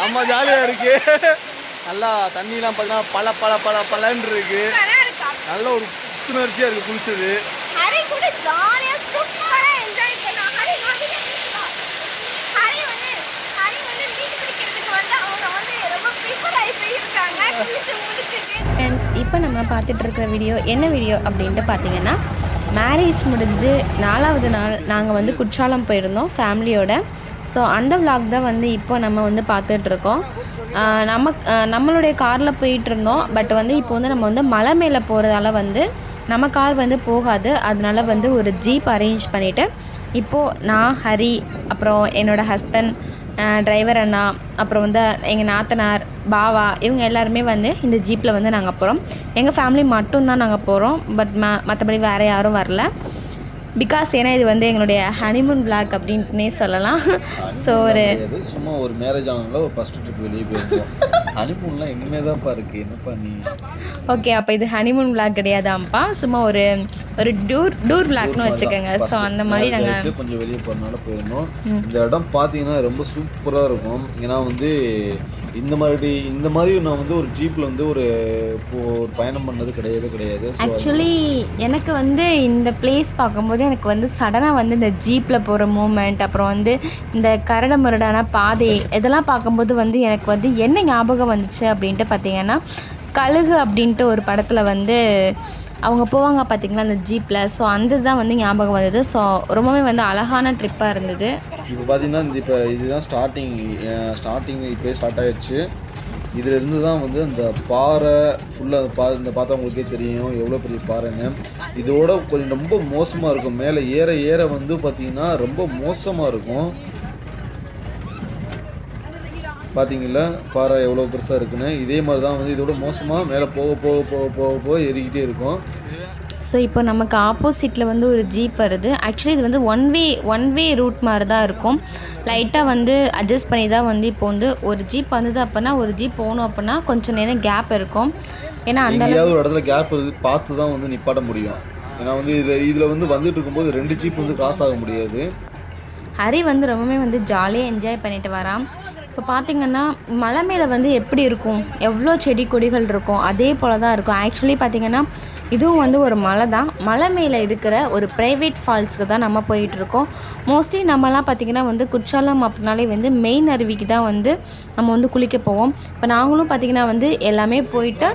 அம்மா ஜாலியா இருக்கு. நல்லா தண்ணிலாம் பார்த்தீங்கன்னா பல பல பல பலன்னு இருக்கு. நல்ல ஒரு புத்துணர்ச்சியா இருக்கு குளிச்சது. ஹரி கூட ஜாலியா சூப்பரா என்ஜாய் பண்ணா. ஹரி வந்து மீன் பிடிக்கிறதுக்கு வந்து அவங்க வந்து ரொம்ப ப்ரிப்பேர் ஆகி போயிருக்காங்க குளிச்சு முடிச்சிட்டு. ஃப்ரெண்ட்ஸ், இப்போ நம்ம பார்த்துட்டு இருக்கிற வீடியோ என்ன வீடியோ அப்படின்ட்டு பார்த்தீங்கன்னா, மேரேஜ் முடிஞ்சு 4வது நாள் நாங்கள் வந்து குற்றாலம் போயிருந்தோம் ஃபேமிலியோட. ஸோ அந்த விளாக் தான் வந்து இப்போ நம்ம வந்து பார்த்துட்ருக்கோம். நம்மளுடைய காரில் போயிட்டு இருந்தோம். பட் வந்து இப்போ வந்து நம்ம வந்து மலை மேலே போகிறதால வந்து நம்ம கார் வந்து போகாது. அதனால வந்து ஒரு ஜீப் அரேஞ்ச் பண்ணிவிட்டு இப்போது நான், ஹரி, அப்புறம் என்னோடய ஹஸ்பண்ட், டிரைவர் அண்ணா, அப்புறம் வந்து எங்கள் நாத்தனார், பாவா, இவங்க எல்லாருமே வந்து இந்த ஜீப்பில் வந்து நாங்கள் போகிறோம். எங்கள் ஃபேமிலி மட்டும்தான் நாங்கள் போகிறோம். பட் மற்றபடி வேறு யாரும் வரல. பிகாஸ் ஏன்னா இது வந்து எங்களுடைய ஹனிமூன் விளாக் அப்படின்ட்டுனே சொல்லலாம். ஸோ சும்மா ஒரு மேரேஜ் ஆனதுல ஒரு ஃபர்ஸ்ட் ட்ரிப் வெளியே போயிருந்தோம். ஹனிமூன்லாம் எங்கேயுமே தான்ப்பா இருக்குது. என்னப்பா நீ? ஓகே, அப்போ இது ஹனிமூன் விளாக் கிடையாதாம்ப்பா, சும்மா ஒரு டூர் விளாக்னு வச்சுக்கோங்க. ஸோ அந்த மாதிரி நாங்கள் கொஞ்சம் வெளியே போகிறதுனால போயிருந்தோம். இந்த இடம் பார்த்தீங்கன்னா ரொம்ப சூப்பராக இருக்கும். ஏன்னா வந்து இந்த மாதிரி நான் வந்து ஒரு ஜீப்பில் வந்து ஒரு பயணம் பண்ணது கிடையாது. ஆக்சுவலி எனக்கு வந்து இந்த பிளேஸ் பார்க்கும்போது எனக்கு வந்து சடனாக வந்து இந்த ஜீப்பில் போகிற மூமெண்ட், அப்புறம் வந்து இந்த கரடு முரடான பாதை, இதெல்லாம் பார்க்கும்போது வந்து எனக்கு வந்து என்ன ஞாபகம் வந்துச்சு அப்படின்ட்டு பார்த்தீங்கன்னா, கழுகு அப்படின்ட்டு ஒரு படத்தில் வந்து அவங்க போவாங்க பார்த்தீங்களா அந்த ஜீப்பில். ஸோ அந்த தான் வந்து ஞாபகம் வந்தது. ஸோ ரொம்பவே வந்து அழகான ட்ரிப்பாக இருந்தது. இப்போ பார்த்தீங்கன்னா இப்போ இதுதான் ஸ்டார்டிங் இப்போயே ஸ்டார்ட் ஆகிடுச்சு. இதிலிருந்து தான் வந்து அந்த பாறை ஃபுல்லாக இந்த பார்த்தா உங்களுக்கே தெரியும் எவ்வளோ பெரிய பாறைன்னு. இதோட கொஞ்சம் ரொம்ப மோசமாக இருக்கும். மேலே ஏற வந்து பார்த்திங்கன்னா ரொம்ப மோசமாக இருக்கும். பார்த்தீங்களா பாறை எவ்வளோ பெருசாக இருக்குன்னு. இதே மாதிரி தான் வந்து இதோட மோசமாக மேலே போக ஏறிக்கிட்டே இருக்கும். ஸோ இப்போ நமக்கு ஆப்போசிட்டில் வந்து ஒரு ஜீப் வருது. ஆக்சுவலி இது வந்து ஒன் வே ரூட் மாதிரி தான் இருக்கும். லைட்டாக வந்து அட்ஜஸ்ட் பண்ணி தான் வந்து இப்போ வந்து ஒரு ஜீப் வந்தது அப்படின்னா ஒரு ஜீப் போகணும் அப்படின்னா கொஞ்சம் நேரம் கேப் இருக்கும். ஏன்னா அந்த ஒரு இடத்துல கேப் பார்த்து தான் வந்து நிப்பாட்ட முடியும். ஏன்னா வந்து இதில் வந்து வந்துட்டு இருக்கும்போது 2 ஜீப் வந்து கிராஸ் ஆக முடியாது. ஹரி வந்து ரொம்பவே வந்து ஜாலியாக என்ஜாய் பண்ணிட்டு வரான். இப்போ பார்த்திங்கன்னா மலை மேலே வந்து எப்படி இருக்கும், எவ்வளோ செடி கொடிகள் இருக்கும், அதே போல் தான் இருக்கும். ஆக்சுவலி பார்த்திங்கன்னா இதுவும் வந்து ஒரு மலை தான். மலை மேலே இருக்கிற ஒரு ப்ரைவேட் ஃபால்ஸ்க்கு தான் நம்ம போயிட்டுருக்கோம். மோஸ்ட்லி நம்மலாம் பார்த்திங்கன்னா வந்து குற்றாலம் அப்படின்னாலே வந்து மெயின் அருவிக்கு தான் வந்து நம்ம வந்து குளிக்க போவோம். இப்போ நாங்களும் பார்த்திங்கன்னா வந்து எல்லாமே போயிட்டு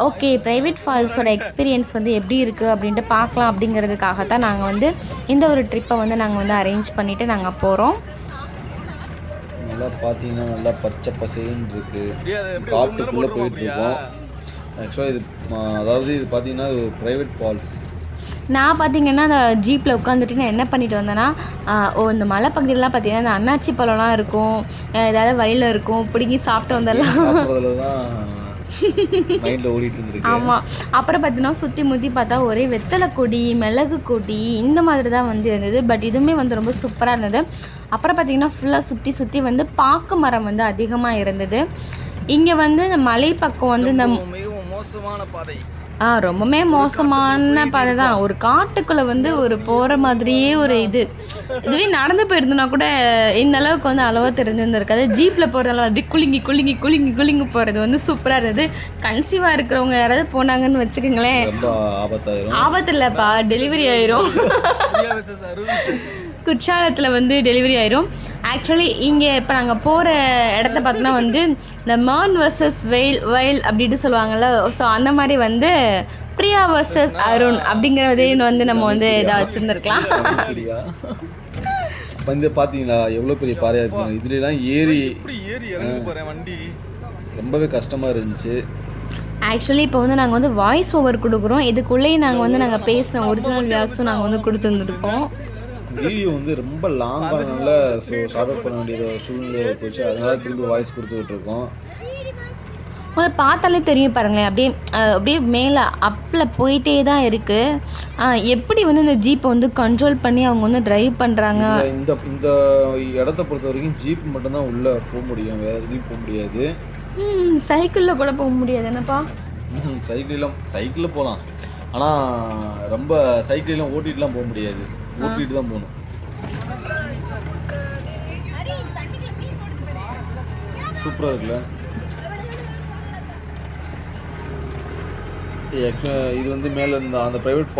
ஓகே ப்ரைவேட் ஃபால்ஸோட எக்ஸ்பீரியன்ஸ் வந்து எப்படி இருக்குது அப்படின்ட்டு பார்க்கலாம் அப்படிங்கிறதுக்காக தான் நாங்கள் வந்து இந்த ஒரு ட்ரிப்பை வந்து நாங்கள் வந்து அரேஞ்ச் பண்ணிவிட்டு நாங்கள் போகிறோம். நல்லா பார்த்தீங்கன்னா நல்லா பச்சை பசேன்னு இருக்குது. காட்டுக்குள்ளே போயிட்டுருக்கோம். ஆக்சுவலாக இது பார்த்தீங்கன்னா இது ஒரு ப்ரைவேட் ஃபால்ஸ். நான் பார்த்தீங்கன்னா அந்த ஜீப்பில் உட்காந்துட்டு நான் என்ன பண்ணிட்டு வந்தேன்னா, இந்த மலை பகுதியிலலாம் பார்த்தீங்கன்னா இந்த அன்னாச்சி பழம்லாம் இருக்கும், ஏதாவது வழியில் இருக்கும், பிடிங்கி சாப்பிட்டு வந்தெல்லாம் மைண்டில் ஓடிட்டு இருந்துருக்கு. ஆமாம். அப்புறம் பார்த்தீங்கன்னா சுற்றி முற்றி பார்த்தா ஒரே வெத்தலை கொடி, மிளகு கொடி, இந்த மாதிரி தான் வந்து இருந்தது. பட் இதுவுமே வந்து ரொம்ப சூப்பராக இருந்தது. அப்புறம் பார்த்திங்கன்னா ஃபுல்லாக சுற்றி வந்து பாக்கு மரம் வந்து அதிகமாக இருந்தது. இங்கே வந்து இந்த மலை பக்கம் வந்து இந்த மோசமான பாதை, ரொம்பவே மோசமான பாதை தான். ஒரு காட்டுக்குள்ளே வந்து ஒரு போகிற மாதிரியே ஒரு இதுவே நடந்து போயிருந்தோன்னா கூட இந்த அளவுக்கு வந்து அளவாக தெரிஞ்சிருந்துருக்காது. ஜீப்பில் போகிறதால அப்படி குலுங்கி போகிறது வந்து சூப்பராக இருந்தது. கன்சீவாக இருக்கிறவங்க யாராவது போனாங்கன்னு வச்சுக்கோங்களேன், ஆபத்து இல்லைப்பா, டெலிவரி ஆயிரும். குற்றாலத்தில் வந்து டெலிவரி ஆயிரும். ஆக்சுவலி இங்கே இப்போ நாங்கள் போகிற இடத்த பார்த்தோன்னா வந்து இந்த மேன் வர்சஸ் வெயில் அப்படின்ட்டு சொல்லுவாங்கள்ல. ஸோ அந்த மாதிரி வந்து பிரியா வர்சஸ் அருண் அப்படிங்கிறதே வந்து நம்ம வந்து இதாக வச்சுருந்துருக்கலாம். வந்து பார்த்தீங்களா எவ்வளோ பெரிய பாறையாக இருக்குங்க. இதுலாம் ஏறி வண்டி ரொம்பவே கஷ்டமாக இருந்துச்சு. ஆக்சுவலி இப்போ வந்து நாங்கள் வந்து வாய்ஸ் ஓவர் கொடுக்குறோம். இதுக்குள்ளேயே நாங்கள் பேசின ஒரிஜினல் வியாஸும் நாங்கள் வந்து கொடுத்துருந்துருக்கோம். வீடியோ வந்து ரொம்ப லாங்கானால ஸோ ஷார்ட் அவுட் பண்ண வேண்டிய சூழ்நிலை போச்சு. அதனால திரும்பி வாய்ஸ் கொடுத்துக்கிட்டு இருக்கோம். உங்களை பார்த்தாலே தெரியும் பாருங்களேன், அப்படியே மேலே அப்பில் போயிட்டே தான் இருக்குது. எப்படி வந்து இந்த ஜீப்பை வந்து கண்ட்ரோல் பண்ணி அவங்க வந்து டிரைவ் பண்ணுறாங்க. இந்த இடத்த பொறுத்த வரைக்கும் ஜீப் மட்டும்தான் உள்ளே போக முடியும், வேறு எதுவும் போக முடியாது. சைக்கிளில் கூட போக முடியாது என்னப்பா? சைக்கிளில் போகலாம், ஆனால் ரொம்ப சைக்கிளெலாம் ஓட்டிகிட்டுலாம் போக முடியாது, ஓட்டிகிட்டு தான் போகணும். சூப்பராக இருக்குல்ல. இது வந்து மேலே இருந்த அந்த ப்ரைவேட்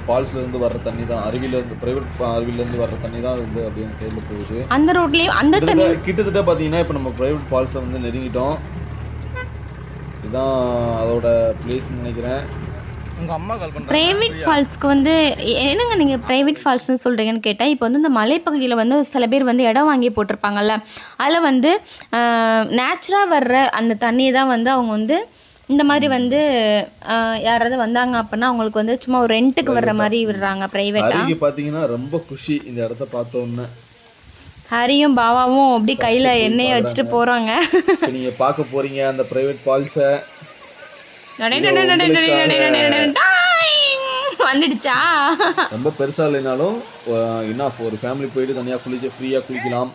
ஃபால்ஸ்லேருந்து வர்ற தண்ணி தான், அருவியிலேருந்து ப்ரைவேட் அருவியிலேருந்து வர்ற தண்ணி தான் வந்து அப்படியே சைடில் போகுது. அந்த ரோட்லேயும் அந்த தண்ணி கிட்டத்தட்ட பார்த்தீங்கன்னா இப்போ நம்ம ப்ரைவேட் ஃபால்ஸை வந்து நெருங்கிட்டோம். இதுதான் அதோட பிளேஸ்ன்னு நினைக்கிறேன். உங்கள் அம்மா கால் பண்ணுறாங்க. ப்ரைவேட் ஃபால்ஸ்க்கு வந்து என்னங்க நீங்கள் ப்ரைவேட் ஃபால்ஸ்னு சொல்கிறீங்கன்னு கேட்டால், இப்போ வந்து இந்த மலைப்பகுதியில் வந்து சில பேர் வந்து இடம் வாங்கி போட்டிருப்பாங்கல்ல, அதில் வந்து நேச்சுராக வர்ற அந்த தண்ணியை தான் வந்து அவங்க வந்து இந்த மாதிரி வந்து யாராவது வந்தாங்க அப்படின்னா அவங்களுக்கு வந்து சும்மா ஒரு ரெண்ட்டுக்கு வர்ற மாதிரி விடுறாங்க ப்ரைவேட்டாக. அருகே பார்த்தீங்கன்னா ரொம்ப குஷி இந்த இடத்த பார்த்தோன்னே. ஹரியும் பாவாவும் அப்படி கையில் எண்ணெயை வச்சுட்டு போகிறாங்க. இப்போ நீங்கள் பார்க்க போகிறீங்க அந்த ப்ரைவேட் ஃபால்ஸை. வந்துடுச்சா? ரொம்ப பெருசாக இல்லைனாலும் என்ன ஒரு ஃபேமிலி போயிட்டு தனியாக ஃப்ரீயாக குளிக்கலாம்.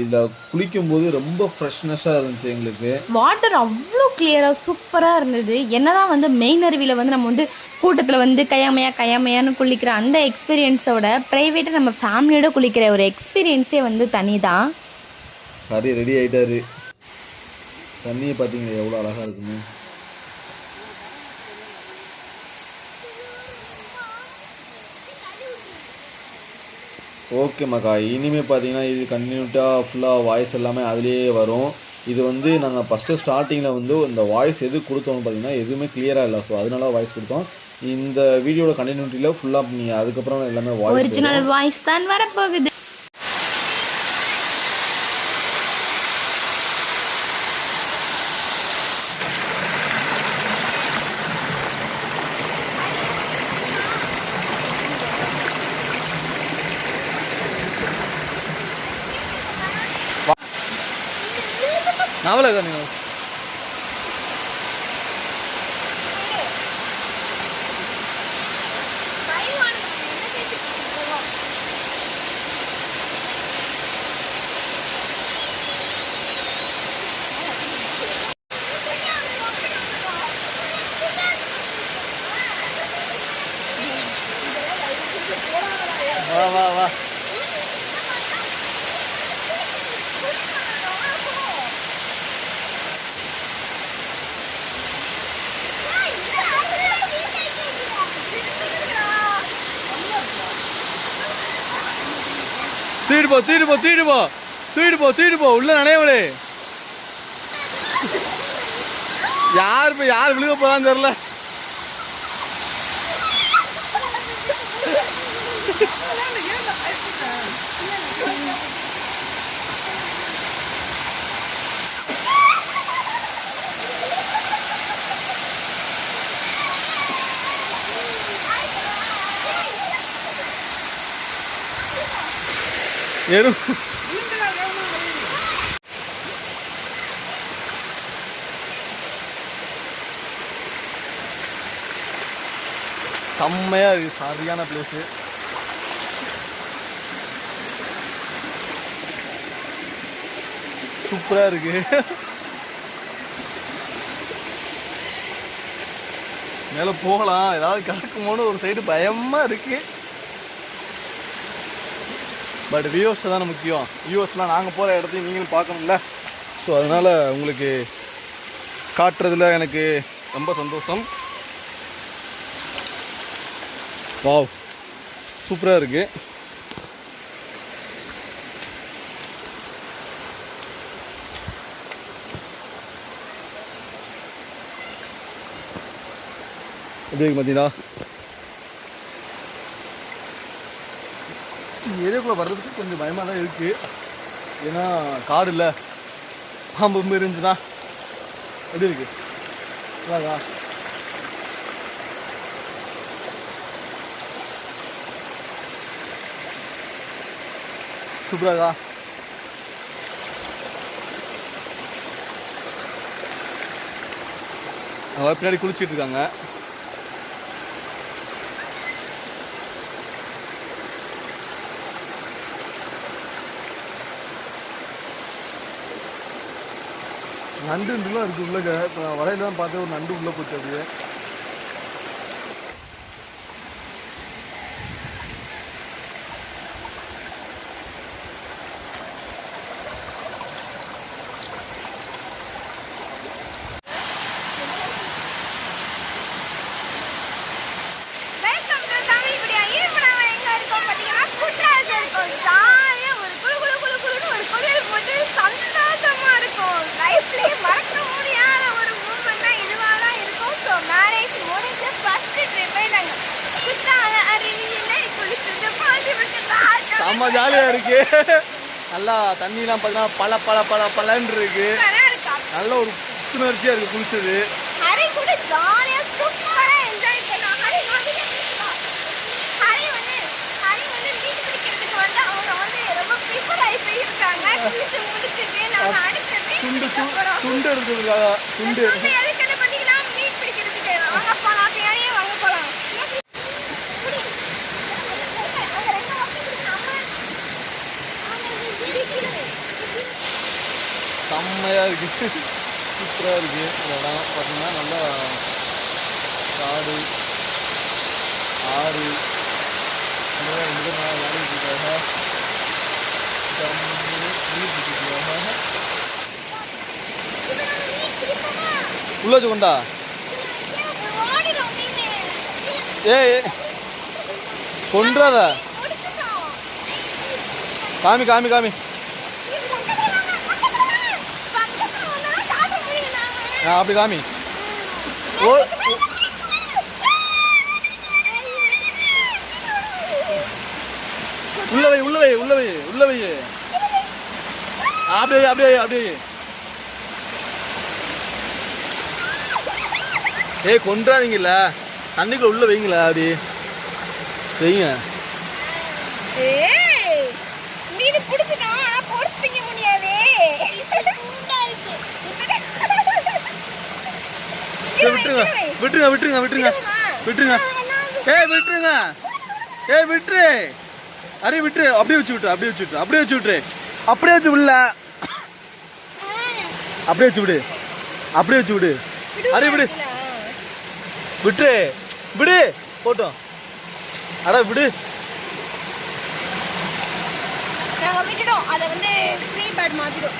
இதில் குளிக்கும்போது ரொம்ப ஃப்ரெஷ்னஸாக இருந்துச்சு எங்களுக்கு. வாட்டர் அவ்வளோ கிளியராக சூப்பராக இருந்தது. என்னதான் வந்து மெயின் அருவியில் வந்து நம்ம வந்து கூட்டத்தில் வந்து கையாமையான்னு குளிக்கிற அந்த எக்ஸ்பீரியன்ஸோட ப்ரைவேட்டாக நம்ம ஃபேமிலியோட குளிக்கிற ஒரு எக்ஸ்பீரியன்ஸே வந்து தனி தான். ஹரி ரெடி ஆகிட்டாரு. தண்ணியை பார்த்தீங்களா எவ்வளோ அழகாக இருக்குன்னு. ஓகே மக்கா, இனிமேல் பார்த்தீங்கன்னா இது கண்டினியூட்டாக ஃபுல்லாக வாய்ஸ் எல்லாமே அதுலேயே வரும். இது வந்து நாங்கள் ஃபஸ்ட்டு ஸ்டார்டிங்கில் வந்து இந்த வாய்ஸ் எது கொடுத்தோம்னு பார்த்தீங்கன்னா எதுவுமே கிளியராக இல்லை. ஸோ அதனால வாய்ஸ் கொடுத்தோம். இந்த வீடியோட கண்டினியூட்டியில் ஃபுல்லாக நீங்கள் அதுக்கப்புறம் எல்லாமே வாய்ஸ் ஒரிஜினல் வாய்ஸ் தான் வரப்போகுது. நாவல நீங்கள் வா வா வா. தூக்கிட்டு போ உள்ள நனையவளே. யார் விழுக போறான்னு தெரியல. செம்மையா இருக்கு. சரியான பிளேஸ். சூப்பரா இருக்கு. மேல போகலாம், ஏதாவது கிடக்குமோன்னு ஒரு சைடு பயமா இருக்கு. பட் வியூவர்ஸ் தானே முக்கியம். வியூவர்ஸ்லாம் நாங்கள் போகிற இடத்தையும் நீங்களும் பார்க்கணும்ல. ஸோ அதனால் உங்களுக்கு காட்டுறதுல எனக்கு ரொம்ப சந்தோஷம். வாவ், சூப்பராக இருக்குது. எப்படி இருக்கு பார்த்தீங்களா? ஏரியாக்குள்ளே வர்றதுக்கு கொஞ்சம் பயமாக தான் இருக்குது. ஏன்னா காடு இல்லை, பாம்பு இருந்துச்சுன்னா எப்படி இருக்கு அதாக்கா. சூப்பராக்கா. அவங்க பின்னாடி குளிச்சுட்டு இருக்காங்க. நண்டுலாம் இருக்குது உள்ளே. இப்போ நான் வரையில தான் பார்த்தேன், ஒரு நண்டு உள்ளே போச்சு. அப்படியே செம்ம ஜாலியாக இருக்கு. நல்லா தண்ணிலாம் பார்த்தீங்கன்னா பலன்னு இருக்கு. சூப்பரா இருக்கா? நல்ல ஒரு புத்துணர்ச்சியாக இருக்குது குளிச்சது. ஹரி கூட ஜாலியா சூப்பரா என்ஜாய் பண்ணோம். ஹரி வந்து மீன் பிடிக்கிறதுக்கு வந்து அவங்க வந்து ரொம்ப ப்ரிப்பேர் ஆகி போயிருக்காங்க. குளிச்சு முடிச்சுட்டு நாங்க அடுத்தது துண்டு எடுக்கிறதுக்காக துண்டு எதுக்குன்னு பார்த்தீங்கன்னா மீன் பிடிக்கிறதுக்கு வாங்க போலாம். பின்னாடியே வாங்க போலாம். செம்மையாக இருக்குது. சூப்பராக இருக்குது. இந்த இடம் பார்த்தீங்கன்னா நல்லா காடு ஆறு விளையாடிட்டு உள்ள கொண்டா. ஏய் கொன்றாத. காமி காமி காமி. அப்படி காமி. ஓ உள்ள வை உள்ள வை உள்ள வை உள்ள வை. அப்படியே அப்படியே அப்படியே. ஏய் கொன்றாதீங்கல்ல, தண்ணிக்குள்ள உள்ள வைங்களா. அப்படி வைங்க. ஏய் மீன் பிடிச்சிட்டோம், ஆனா பொறுத்து திங்க முடியாதே. விட்டுருங்க விட்டுருங்க விட்டுருங்க விட்டுருங்க விட்டுருங்க. ஏய் விட்டுருங்க. ஏய் விட்டுரு. அரே விட்டுரு. அப்படியே வச்சு விட்டுரு. அப்படியே வச்சு விட்டுரு. அப்படியே வச்சு விட்டுரு. அப்படியே வச்சு விடல. அப்படியே வச்சு விடு. அப்படியே வச்சு விடு. அரே விடு. விட்டுரு. விடு போட்டோம். அட விடு. நாங்க விட்டுட்டோம். அதை வந்து ஃப்ரீ பேட் மாத்திட்டோம்.